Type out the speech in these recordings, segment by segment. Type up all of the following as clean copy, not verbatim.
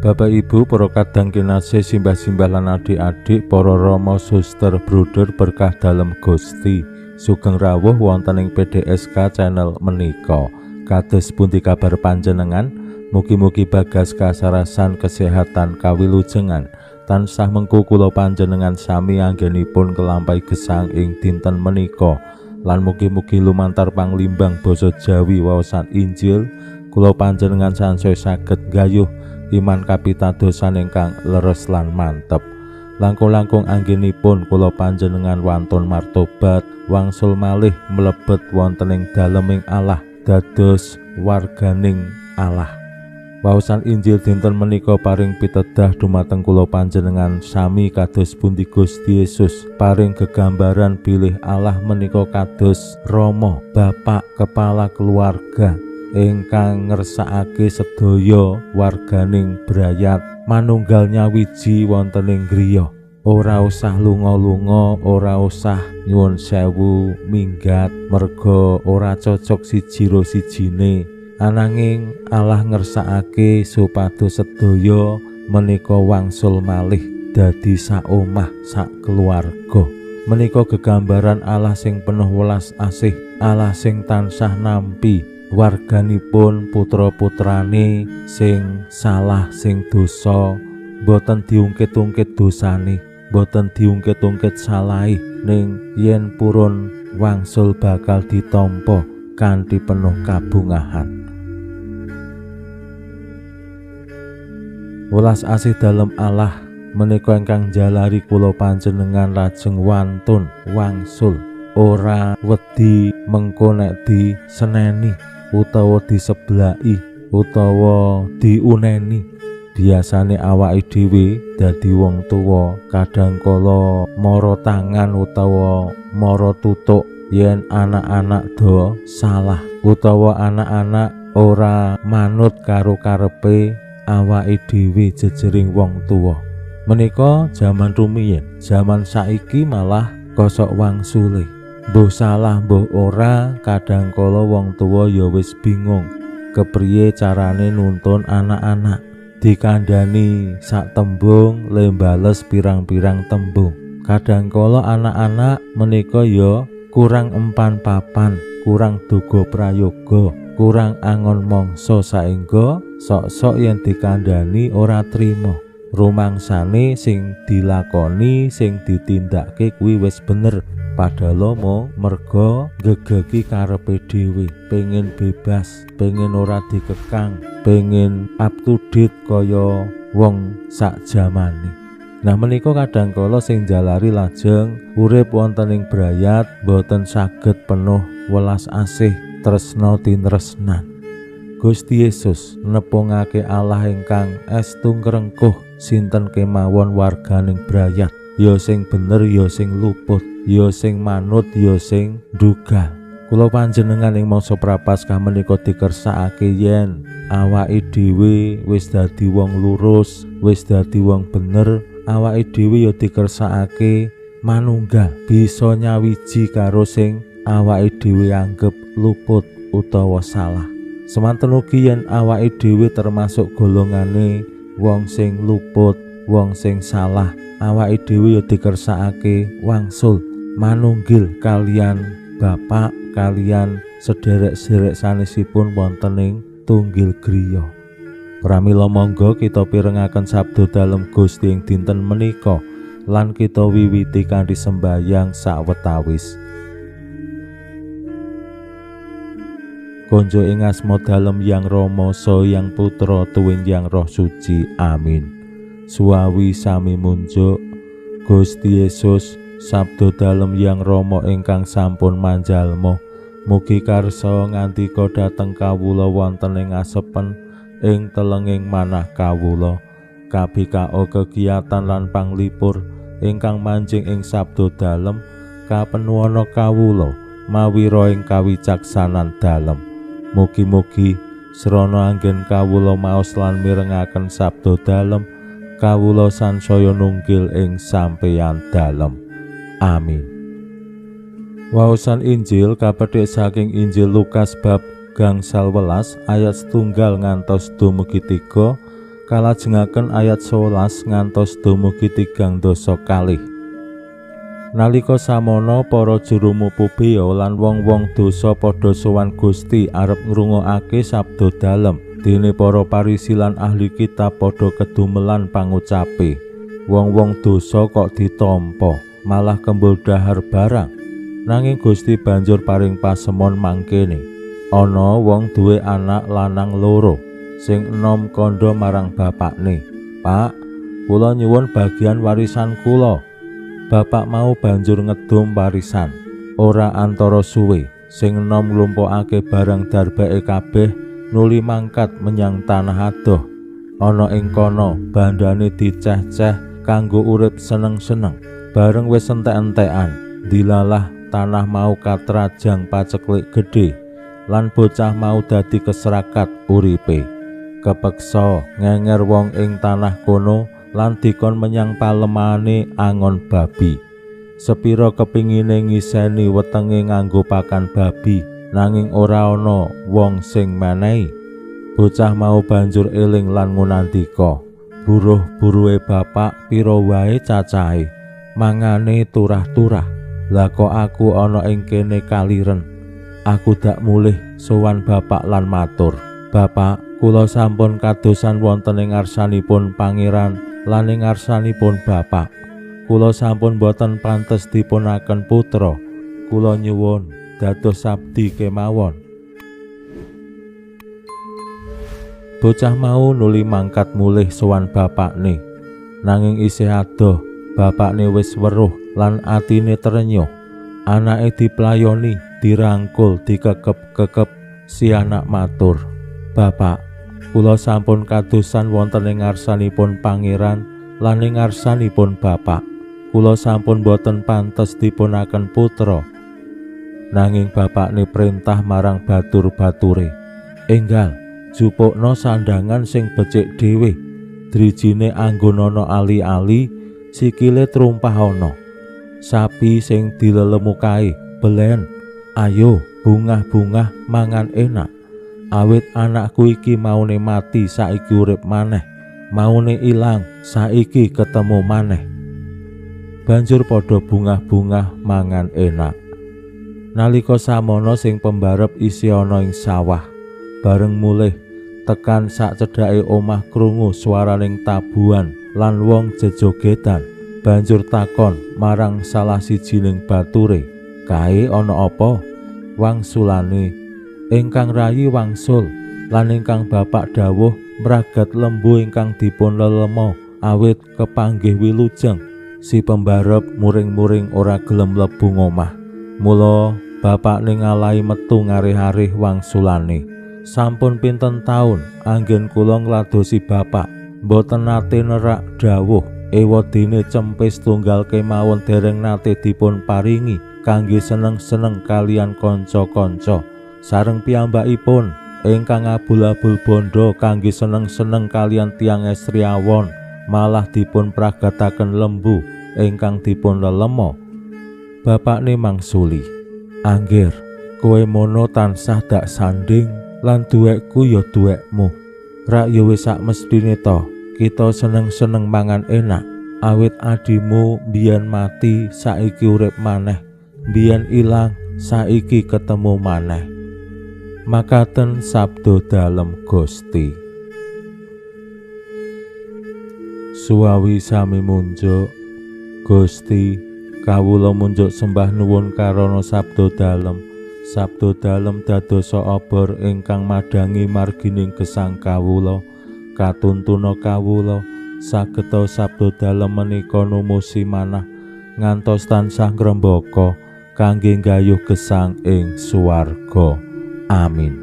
Bapak Ibu, para kadang kinasih, simbah-simbah lan adik-adik, para rama suster bruder berkah dalem Gusti, sugeng rawuh wonten ing PDSK channel menika. Kados pundi kabar panjenengan? Mugi-mugi bagas kasarasan kesehatan kawilujengan tansah mengku kula panjenengan sami anggenipun kelampai gesang ing dinten menika, lan mugi-mugi lumantar panglimbang basa Jawi waosan Injil kula panjenengan sansaya saged gayuh iman kapitadosan ingkang leres lan mantep. Langkung-langkung anggenipun kula panjenengan wantun martobat wangsul malih mlebet wonten ing daleming Allah dados warganing Allah. Waosan Injil dinten menika paring pitedah dumateng kula panjenengan sami kados pundi Gusti Yesus paring gegambaran bilih Allah menika kados Rama, Bapak kepala keluarga ingkang ngersakake sedaya warganing brayat manunggal nyawiji wonten ing griya. Ora usah lunga-lunga, ora usah nyuwun sewu minggat merga ora cocok siji ro sijine, ananging Allah ngersakake supados sedaya menika wangsul malih dadi sak omah sak keluarga. Menika gegambaran Allah sing penuh welas asih, Allah sing tansah nampi warganipun putra-putrane sing salah sing dosa, boten diungkit-ungkit dosane, boten diungkit-ungkit salahe, ning yen purun wangsul bakal ditampa kanthi penuh kabungahan. Welas asih dalem Allah menika ingkang jalari kula panjenengan lajeng wantun wangsul, ora wedi mengko nek diseneni utawa diseblaki utawa diuneni. Biasane awake dhewe dadi wong tuwa kadangkala mara tangan utawa mara tutuk yen anak-anak do salah utawa anak-anak ora manut karo karepe awake dhewe jejering wong tuwa. Menika jaman rumiyin, jaman saiki malah kosok wangsule. Mbuh salah mbuh ora, kadangkala wong tuwa ya wis bingung kepriye carane nuntun anak-anak. Dikandani sak tembung le bales pirang-pirang tembung. Kadangkala anak-anak menika ya kurang empan papan, kurang doga prayoga, kurang angon mangsa saengga sok-sok yen dikandani ora trima. Rumangsane sing dilakoni, sing ditindakake kuwi wis bener. Padahal mo merga gegeki karepe dhewe, pengen bebas, pengen ora dikekang, pengen up to date kaya wong sak jamane. Nah menika kadangkala sing jalari lajeng urip wonten ing brayat boten saged penuh welas asih tresna tinresnan. Gusti Yesus nepungake Allah ingkang estu ngrengkuh sinten kemawon warganing brayat, ya sing bener ya sing luput, ya sing manut ya sing ndugal. Kula panjenengan ing mangsa prapaskah menika dikersakake yen awake dhewe wis dadi wong lurus, wis dadi wong bener, awake dhewe ya dikersakake manunggal bisa nyawiji karo sing awake dhewe anggap luput utawa salah. Semanten ugi yen awake dhewe termasuk golongane wong sing luput, wong sing salah, awake dhewe ya dikersakake wangsul manunggil kalian Bapak, kalian sederek-sederek sanesipun wonten ing tunggil griya. Pramila monggo kita pirengaken sabda dalem Gusti ing dinten menika lan kita wiwiti kanthi sembahyang sawetawis. Konjo ing asma dalem Yang Rama saha Yang Putra tuwin Yang Roh Suci. Amin. Suawi sami munjuk. Gusti Yesus sabda dalem Yang Rama ingkang sampun manjalma, mugi karsa ngandika dhateng kawula wonten ing asepen ing telenging manah kawula. kabikao kegiatan lan panglipur ingkang manjing ing sabda dalem kapenuwana kawula mawi roing kawicaksanan dalem. Mugi-mugi srana anggen kawula maos lan mirengaken sabda dalem kawula sansaya nunggil ing sampeyan dalem. Amin. Waosan Injil kapethik saking Injil Lukas bab gangsal welas ayat 1 ngantos dumugi 3, kalajengaken ayat 11 ngantos dumugi 30. Nalika samono para juru mupubeya lan wong-wong dosa padha sowan Gusti arep ngrungokake sabda dalem. Dene para Parisi lan ahli kitab padha kedumelan pangucape. Wong-wong dosa kok ditampa, malah kembul dahar barang. Nanging Gusti banjur paring pasemon mangkene. Ana wong duwe anak lanang loro, sing enom kandha marang bapakne, "Pak, kula nyuwun bagian warisan kula." Bapak mau banjur ngedum warisan. Ora antara suwe, sing enom nglumpukake barang darbeke kabeh nuli mangkat menyang tanah adoh. Ana ing kono bandane diceh-ceh kanggo urip seneng-seneng. Bareng wis entek-entekan, dilalah tanah mau katrajang paceklik gedhe. Lan bocah mau dadi keserakat uripe. Kepeksa ngenger wong ing tanah kono lan dikon menyang palemane angon babi. Sepira kepingine ngiseni wetenge nganggo pakan babi, nanging ora ana wong sing menehi. Bocah mau banjur eling lan ngunandika, "Buruh-buruhe bapak pira wae cacahe, mangane turah-turah. Lah kok aku ana ing kene kaliren. Aku dak mulih sowan bapak lan matur, 'Bapak, kula sampun kadosan wonten ing ngarsanipun pangeran lan ing ngarsanipun bapak. Kula sampun boten pantes dipunaken putra. Kula nyuwun dados abdi kemawon.' Bocah mau nuli mangkat mulih sowan bapakne. Nanging isih adoh, bapakne wis weruh lan atine trenyuh. Anake diplayoni, dirangkul, dikekep-kekep. Si anak matur, 'Bapak, kula sampun kadosan wonten ing ngarsanipun pangeran lan ing ngarsanipun bapak. Kula sampun boten pantes dipunaken putra.' Nanging bapakne perintah marang batur-bature, 'Enggal, jupukna sandangan sing becik dhewe, drijine anggonana ali-ali, sikile trumpah ana. Sapi sing dilelemukae belen. Ayo bungah-bungah mangan enak. Awit anakku iki maune mati saiki urip maneh, maune ilang saiki ketemu maneh.' Banjur padha bungah-bungah mangan enak. Nalika samono sing pembarep isi ana ing sawah. Bareng mulih tekan sak cedhake omah krungu swaraning tabuhan lan wong jejogedan. Banjur takon marang salah sijining bature, 'Kae ana apa?' Wangsulane, 'Ingkang rayi wangsul, lan ingkang bapak dawuh mragat lembu ingkang dipun lelemo awit kepanggih wilujeng.' Si pembarep muring-muring ora gelem mlebu ngomah. Mula bapakne ngalahi metu ngarih-arih wangsulane. 'Sampun pinten taun anggen kula ngladosi bapak, mboten nate nerak dawuh. Ewadene cempis tunggal kemawon dereng nate dipun paringi kangge seneng-seneng kalian kanca-kanca. Sareng piyambakipun ingkang abul-abul bondo kangge seneng-seneng kalian tiyang estriawon, malah dipun pragataken lembu ingkang dipun lelemo.' Bapakne mangsuli, 'Angger, kowe mono tansah dak sanding lan duwekku ya duwekmu. Rak ya wis sak mestine to kita seneng-seneng mangan enak. Awit adimu biyen mati saiki urip maneh, biyen ilang saiki ketemu maneh.' Makaten sabda dalem Gusti. Suwawi sami munjuk, Gusti kawula munjuk sembah nuwun karana sabda dalem. Sabda dalem dadosa obor ingkang madangi margining gesang kawula. Katuntuna kawula sageta sabda dalem menika numusi manah ngantos tansah ngrembaka kangge nggayuh gesang ing suwarga. Amin.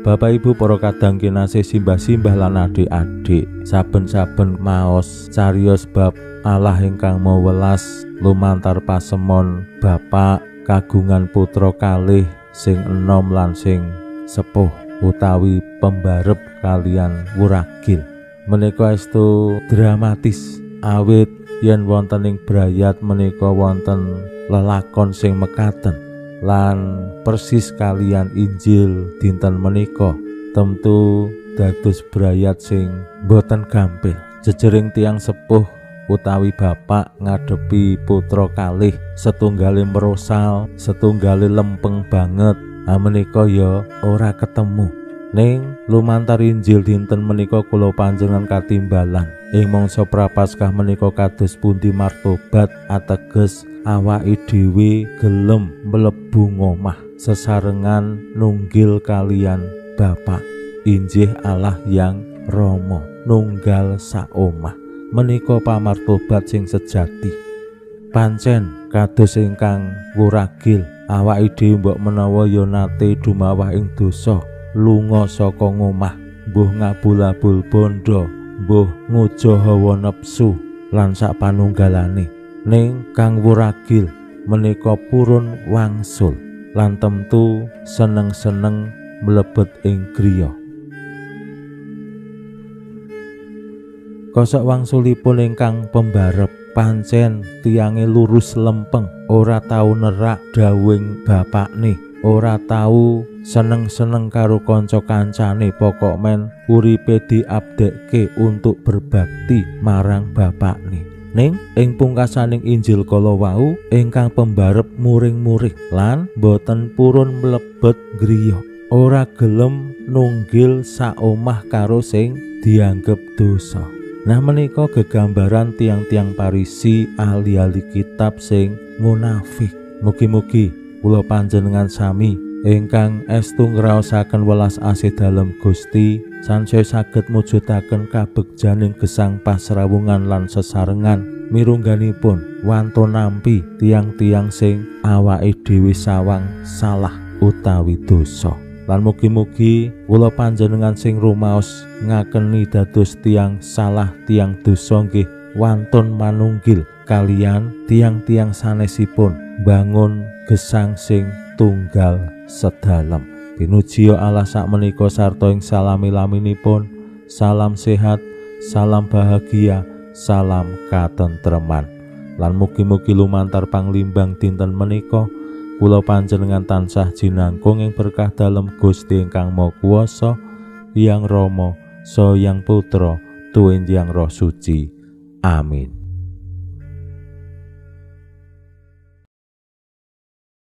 Bapak Ibu para kadang kinasih simbah-simbah lan adik-adik, saben-saben maos cariyos bab Allah ingkang maha welas lumantar pasemon Bapak kagungan putra kalih sing enom lan sing sepuh utawi pembarep kalian wuragil. Menika estu dramatis awit yen wonten ing brayat menika wonten lelakon sing mekaten lan persis kalian Injil dinten menika tentu dados brayat sing boten gampil. Jejering tiang sepuh utawi bapak ngadepi putra kalih setunggale merosal, setunggale lempeng banget. Menika ya ora ketemu. Ning lumantar Injil dinten menika kula panjenengan katimbalan ing mangsa prapaskah menika kados pundi martobat ateges awake dhewe gelem mlebu ngomah sesarengan nunggil kalian Bapak injih Allah yang Rama nunggal saomah. Menika pamartobat sing sejati. Pancen kados ingkang wuragil awake dhewe mbok menawa ya nate dumawah ing dosa, lunga saka ngomah, mbuh ngabul-abul bondo, mbuh nguja hawa nepsu lan sak panunggalane. Ning kang wuragil menika purun wangsul lan temtu seneng-seneng mlebet ing griya. Kosok wangsulipun ingkang pembarep pancen tiange lurus lempeng, ora tau nerak dawuhing bapakne, ora tau seneng-seneng karo kanca kancane, pokok men uripe diabdekke untuk berbakti marang bapakne. Ning ing pungkasaning Injil kala wau ingkang pembarep muring-muring lan boten purun mlebet griya, ora gelem nunggil saomah karo sing dianggep dosa. Nah menika gegambaran tiang-tiang Parisi ahli-ahli kitab sing munafik. Mugi-mugi kula panjenengan sami ingkang estu ngraosaken welas asih dalem Gusti sansaya saged mujudaken kabegjaning gesang pasrawungan lan sesarengan mirungganipun wantun nampi tiang-tiang sing awake dhewe sawang salah utawi dosa. Lan mugi-mugi kula panjenengan sing rumaos ngakeni dados tiang salah tiang dosa nggih wantun manunggil kalian tiang-tiang sanesipun bangun gesang sing tunggal sedalem. Pinuji Allah sakmenika sarta ing salami-laminipun. Salam sehat, salam bahagia, salam katentreman. Lan mugi-mugi lumantar panglimbang dinten menika kula panjenengan tansah jinangkung ing berkah dalem Gusti ingkang Maha Kuwasa, Hyang Rama saha Hyang Putra tuwin Hyang Roh Suci. Amin.